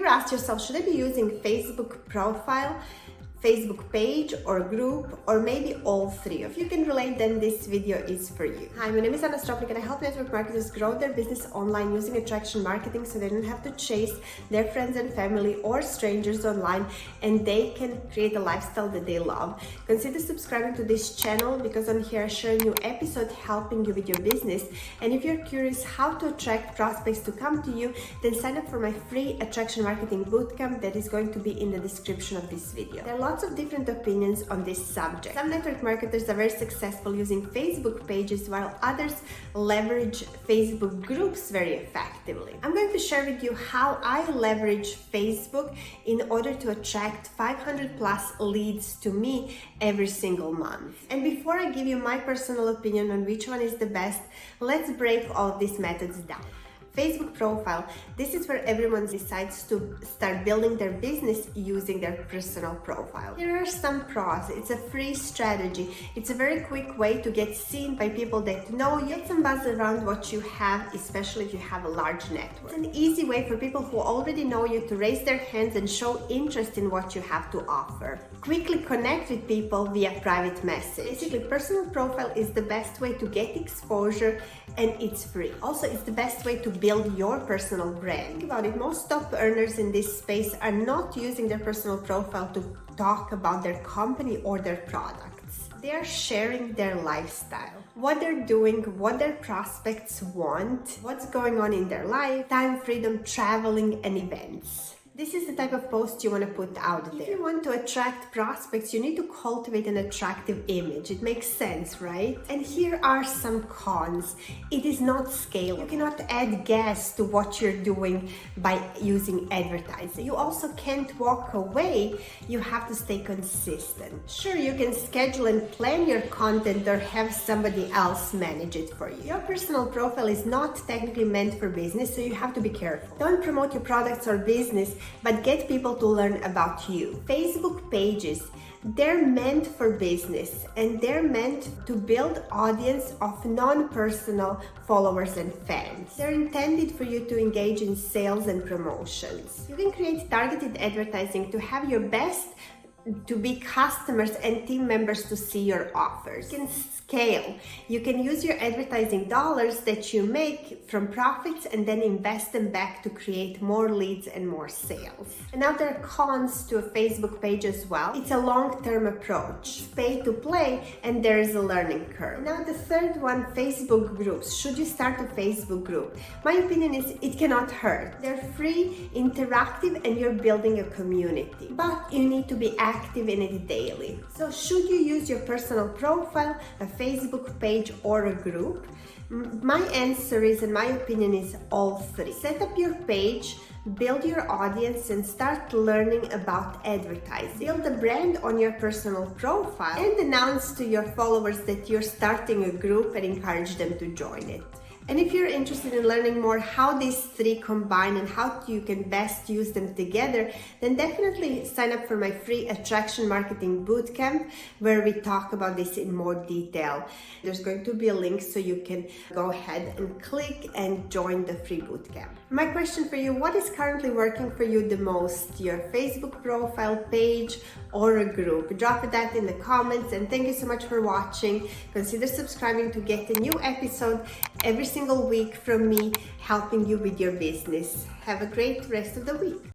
ever asked yourself, should I be using Facebook profile, Facebook page or group, or maybe all three? If you can relate, then this video is for you. Hi, my name is Anna and I help network marketers grow their business online using attraction marketing so they don't have to chase their friends and family or strangers online, and they can create a lifestyle that they love. Consider subscribing to this channel because on here I share a new episode helping you with your business. And if you're curious how to attract prospects to come to you, then sign up for my free attraction marketing bootcamp that is going to be in the description of this video. There are lots of different opinions on this subject. Some network marketers are very successful using Facebook pages, while others leverage Facebook groups very effectively. I'm going to share with you how I leverage Facebook in order to attract 500 plus leads to me every single month. And before I give you my personal opinion on which one is the best, let's break all of these methods down. Facebook profile, this is where everyone decides to start building their business using their personal profile. Here are some pros. It's a free strategy. It's a very quick way to get seen by people that know you. Get some buzz around what you have, especially if you have a large network. It's an easy way for people who already know you to raise their hands and show interest in what you have to offer. Quickly connect with people via private message. Basically, personal profile is the best way to get exposure, and it's free. Also, it's the best way to build your personal brand. Think about it, most top earners in this space are not using their personal profile to talk about their company or their products. They are sharing their lifestyle, what they're doing, what their prospects want, what's going on in their life, time, freedom, traveling, and events. This is the type of post you want to put out there. If you want to attract prospects, you need to cultivate an attractive image. It makes sense, right? And here are some cons. It is not scalable. You cannot add gas to what you're doing by using advertising. You also can't walk away. You have to stay consistent. Sure, you can schedule and plan your content or have somebody else manage it for you. Your personal profile is not technically meant for business, so you have to be careful. Don't promote your products or business, but get people to learn about you. Facebook pages, they're meant for business, and they're meant to build audience of non-personal followers and fans. They're intended for you to engage in sales and promotions. You can create targeted advertising to have your best to be customers and team members to see your offers. You can scale. You can use your advertising dollars that you make from profits and then invest them back to create more leads and more sales. And now there are cons to a Facebook page as well. It's a long-term approach, pay to play, and there is a learning curve. And now the third one, Facebook groups. Should you start a Facebook group? My opinion is it cannot hurt. They're free, interactive, and you're building a community. But you need to be active in it daily. So should you use your personal profile, a Facebook page, or a group? My answer is, and my opinion is, all three. Set up your page, build your audience, and start learning about advertising. Build a brand on your personal profile and announce to your followers that you're starting a group and encourage them to join it. And if you're interested in learning more how these three combine and how you can best use them together, then definitely sign up for my free attraction marketing bootcamp, where we talk about this in more detail. There's going to be a link so you can go ahead and click and join the free bootcamp. My question for you, what is currently working for you the most? Your Facebook profile, page, or a group? Drop that in the comments, and thank you so much for watching. Consider subscribing to get a new episode every single week from me, helping you with your business. Have a great rest of the week.